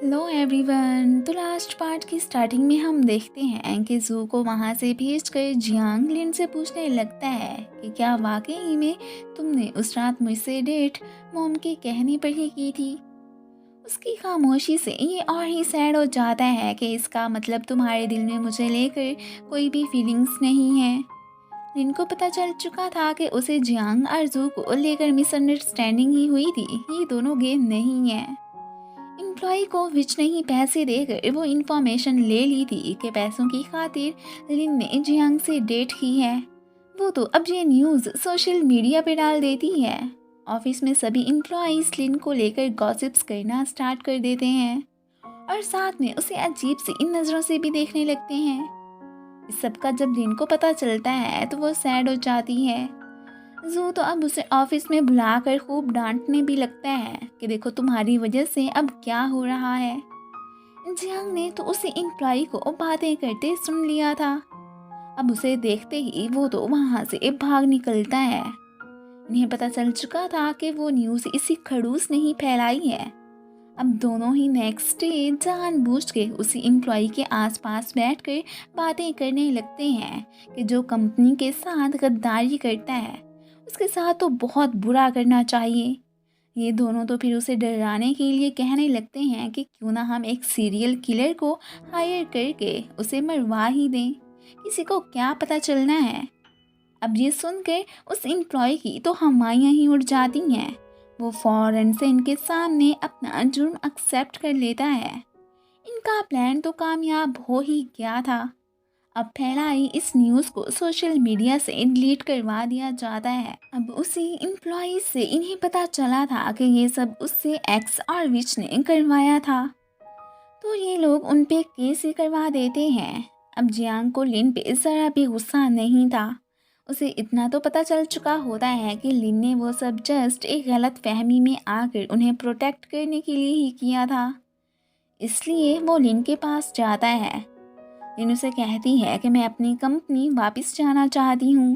Hello everyone. तो last part की starting में हम देखते हैं कि जू को वहाँ से भेजकर जियांग लिन से पूछने लगता है कि क्या वाकई में तुमने उस रात मुझसे डेट मॉम के कहने पर ही की थी। उसकी खामोशी से ये और ही सैड हो जाता है कि इसका मतलब तुम्हारे दिल में मुझे लेकर कोई भी फीलिंग्स नहीं है। लिन को पता चल चुका था कि उसे जियांग और जू को लेकर मिसअंडरस्टैंडिंग ही हुई थी। ये दोनों गेम नहीं है। एम्प्लॉय को विच ने ही पैसे देकर वो इंफॉर्मेशन ले ली थी कि पैसों की खातिर लिन ने जियांग से डेट की है। वो तो अब ये न्यूज़ सोशल मीडिया पे डाल देती है। ऑफिस में सभी एम्प्लॉयज लिन को लेकर गॉसिप्स करना स्टार्ट कर देते हैं और साथ में उसे अजीब सी इन नज़रों से भी देखने लगते हैं। इस सब का जब लिन को पता चलता है तो वो सैड हो जाती है। जू तो अब उसे ऑफिस में बुलाकर खूब डांटने भी लगता है कि देखो तुम्हारी वजह से अब क्या हो रहा है। जियांग ने तो उसे एम्प्लॉय को बातें करते सुन लिया था। अब उसे देखते ही वो तो वहां से भाग निकलता है। इन्हें पता चल चुका था कि वो न्यूज़ इसी खड़ूस ने ही फैलाई है। अब दोनों ही नेक्स्ट डे जानबूझ के उसी एम्प्लॉय के आसपास बैठकर बातें करने लगते हैं कि जो कंपनी के साथ गद्दारी करता है उसके साथ तो बहुत बुरा करना चाहिए। ये दोनों तो फिर उसे डराने के लिए कहने लगते हैं कि क्यों ना हम एक सीरियल किलर को हायर करके उसे मरवा ही दें, किसी को क्या पता चलना है। अब ये सुनकर उस एम्प्लॉय की तो हवाइयाँ ही उड़ जाती हैं। वो फौरन से इनके सामने अपना जुर्म एक्सेप्ट कर लेता है। इनका प्लान तो कामयाब हो ही गया था। अब फैलाई इस न्यूज़ को सोशल मीडिया से डिलीट करवा दिया जाता है। अब उसी एम्प्लॉय से इन्हें पता चला था कि ये सब उससे एक्स और विच ने करवाया था, तो ये लोग उन पे केस ही करवा देते हैं। अब जियांग को लिन पे ज़रा भी गुस्सा नहीं था। उसे इतना तो पता चल चुका होता है कि लिन ने वो सब जस्ट एक गलत फहमी में आकर उन्हें प्रोटेक्ट करने के लिए ही किया था। इसलिए वो लिन के पास जाता है। लिन उसे कहती है कि मैं अपनी कंपनी वापस जाना चाहती हूँ,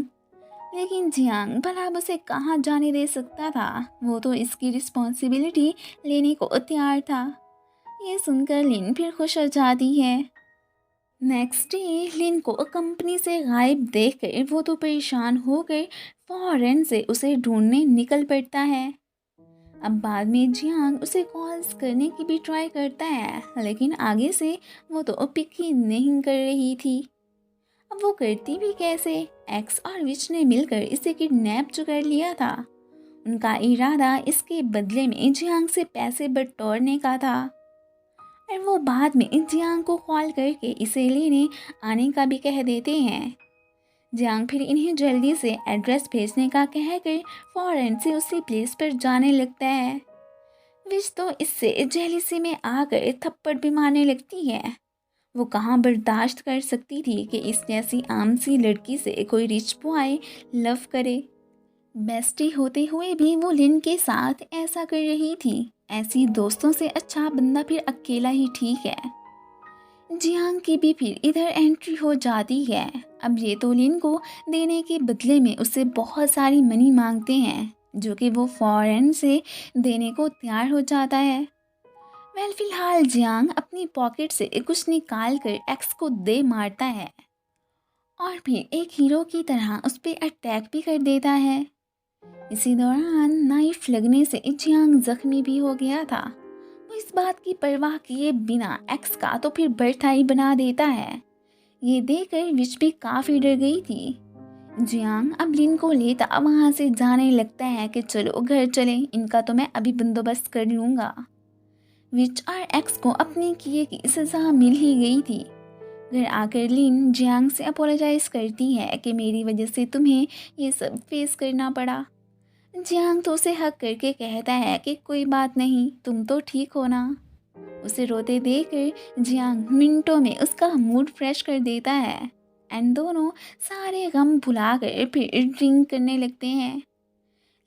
लेकिन जियांग भला अब उसे कहाँ जाने दे सकता था। वो तो इसकी रिस्पॉन्सिबिलिटी लेने को तैयार था। ये सुनकर लिन फिर खुश हो जाती है। नेक्स्ट डे लिन को कंपनी से गायब देखकर वो तो परेशान होकर फौरन से उसे ढूंढने निकल पड़ता है। अब बाद में जियांग उसे कॉल्स करने की भी ट्राई करता है, लेकिन आगे से वो तो पिक ही नहीं कर रही थी। अब वो करती भी कैसे? एक्स और विच ने मिलकर इसे किडनैप जो कर लिया था। उनका इरादा इसके बदले में जियांग से पैसे बटोरने का था और वो बाद में जियांग को कॉल करके इसे लेने आने का भी कह देते हैं। जियांग फिर इन्हें जल्दी से एड्रेस भेजने का कहकर फौरन से उसी प्लेस पर जाने लगता है। विच तो इससे जेलिसी में आकर थप्पड़ भी मारने लगती है। वो कहाँ बर्दाश्त कर सकती थी कि इस जैसी आम सी लड़की से कोई रिच बॉय लव करे। बेस्टी होते हुए भी वो लिन के साथ ऐसा कर रही थी। ऐसी दोस्तों से अच्छा बंदा फिर अकेला ही ठीक है। जियांग की भी फिर इधर एंट्री हो जाती है। अब ये तो लिन को देने के बदले में उससे बहुत सारी मनी मांगते हैं, जो कि वो फौरन से देने को तैयार हो जाता है। फिलहाल जियांग अपनी पॉकेट से कुछ निकाल कर एक्स को दे मारता है और फिर एक हीरो की तरह उस पर अटैक भी कर देता है। इसी दौरान नाइफ लगने से जियांग जख्मी भी हो गया था। वो इस बात की परवाह किए बिना एक्स का तो फिर बर्था ही बना देता है। ये देखकर विच भी काफ़ी डर गई थी। जियांग अब लिन को लेता वहाँ से जाने लगता है कि चलो घर चलें, इनका तो मैं अभी बंदोबस्त कर लूँगा। विच और एक्स को अपने किए की सज़ा मिल ही गई थी। घर आकर लिन जियांग से अपोलोजाइज करती है कि मेरी वजह से तुम्हें ये सब फेस करना पड़ा। जियांग तो उसे हक करके कहता है कि कोई बात नहीं, तुम तो ठीक हो ना। उसे रोते देखकर जियांग मिनटों में उसका मूड फ्रेश कर देता है एंड दोनों सारे गम भुलाकर फिर ड्रिंक करने लगते हैं।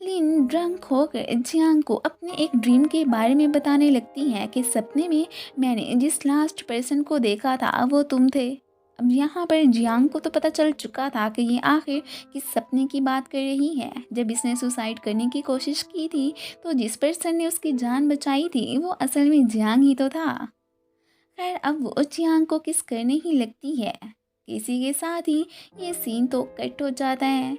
लिन ड्रंक होकर जियांग को अपने एक ड्रीम के बारे में बताने लगती है कि सपने में मैंने जिस लास्ट पर्सन को देखा था वो तुम थे। अब यहाँ पर जियांग को तो पता चल चुका था कि ये आखिर किस सपने की बात कर रही है। जब इसने सुसाइड करने की कोशिश की थी तो जिस पर्सन ने उसकी जान बचाई थी वो असल में जियांग ही तो था। खैर अब वो जियांग को किस करने ही लगती है। इसी के साथ ही ये सीन तो कट हो जाता है।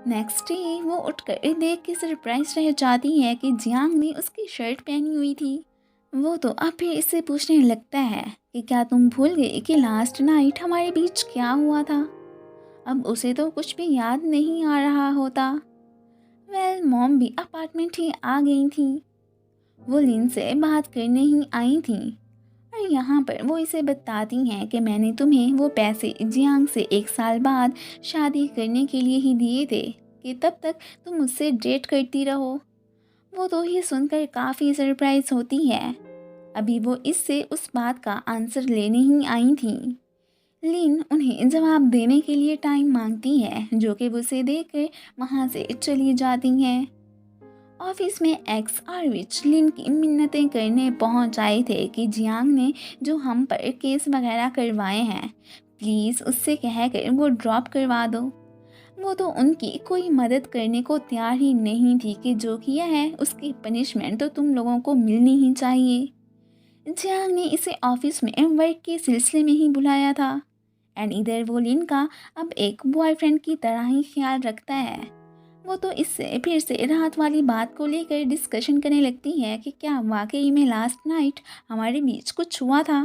नेक्स्ट डे वो उठकर देख के सरप्राइज रह जाती है कि जियांग ने उसकी शर्ट पहनी हुई थी। वो तो अब फिर इससे पूछने लगता है कि क्या तुम भूल गए कि लास्ट नाइट हमारे बीच क्या हुआ था। अब उसे तो कुछ भी याद नहीं आ रहा होता। मॉम भी अपार्टमेंट ही आ गई थी। वो लिन से बात करने ही आई थी और यहाँ पर वो इसे बताती हैं कि मैंने तुम्हें वो पैसे जियांग से 1 साल बाद शादी करने के लिए ही दिए थे कि तब तक तुम मुझसे डेट करती रहो। वो तो ये सुनकर काफ़ी सरप्राइज होती है। अभी वो इससे उस बात का आंसर लेने ही आई थी। लिन उन्हें जवाब देने के लिए टाइम मांगती है जो कि वो उसे देकर वहाँ से चली जाती हैं। ऑफिस में एक्स और विच लिन की मिन्नतें करने पहुंच आए थे कि जियांग ने जो हम पर केस वगैरह करवाए हैं प्लीज़ उससे कहकर वो ड्रॉप करवा दो। वो तो उनकी कोई मदद करने को तैयार ही नहीं थी कि जो किया है उसकी पनिशमेंट तो तुम लोगों को मिलनी ही चाहिए। जियांग ने इसे ऑफिस में वर्क के सिलसिले में ही बुलाया था एंड इधर वो लिन का अब एक बॉयफ्रेंड की तरह ही ख्याल रखता है। वो तो इससे फिर से रात वाली बात को लेकर डिस्कशन करने लगती है कि क्या वाकई में लास्ट नाइट हमारे बीच कुछ हुआ था।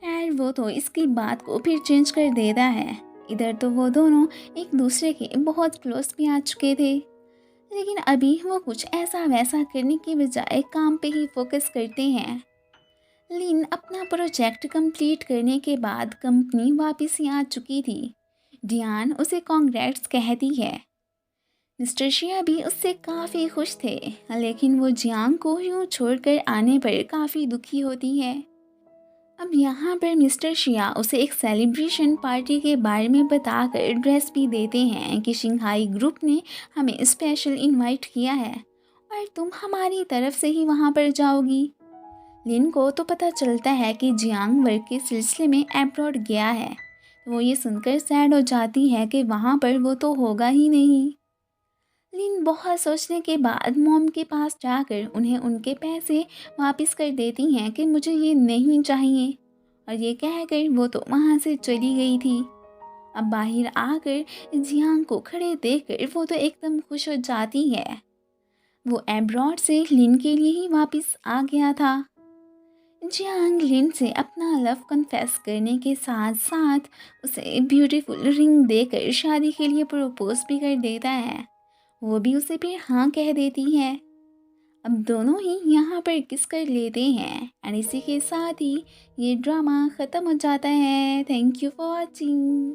खैर वो तो इसकी बात को फिर चेंज कर देता है। इधर तो वो दोनों एक दूसरे के बहुत क्लोज भी आ चुके थे लेकिन अभी वो कुछ ऐसा वैसा करने की बजाय काम पे ही फोकस करते हैं। लिन अपना प्रोजेक्ट कंप्लीट करने के बाद कंपनी वापस ही आ चुकी थी। डियान उसे कॉन्ग्रेट्स कहती है। मिस्टर शिया भी उससे काफ़ी खुश थे लेकिन वो जियांग को यूं छोड़कर आने पर काफ़ी दुखी होती है। अब यहाँ पर मिस्टर शिया उसे एक सेलिब्रेशन पार्टी के बारे में बताकर ड्रेस भी देते हैं कि शिंघाई ग्रुप ने हमें स्पेशल इनवाइट किया है और तुम हमारी तरफ से ही वहाँ पर जाओगी। लिन को तो पता चलता है कि जियांग वर्क के सिलसिले में अब्रॉड गया है तो वो ये सुनकर सैड हो जाती है कि वहाँ पर वो तो होगा ही नहीं। लिन बहुत सोचने के बाद मॉम के पास जाकर उन्हें उनके पैसे वापस कर देती हैं कि मुझे ये नहीं चाहिए और ये कहकर वो तो वहाँ से चली गई थी। अब बाहर आकर जियांग को खड़े देखकर वो तो एकदम खुश हो जाती है। वो एब्रॉड से लिन के लिए ही वापस आ गया था। जियांग लिन से अपना लव कन्फेस करने के साथ साथ उसे ब्यूटीफुल रिंग देकर शादी के लिए प्रपोज भी कर देता है। वो भी उसे फिर हाँ कह देती है। अब दोनों ही यहाँ पर किस कर लेते हैं एंड इसी के साथ ही ये ड्रामा ख़त्म हो जाता है। Thank you for watching.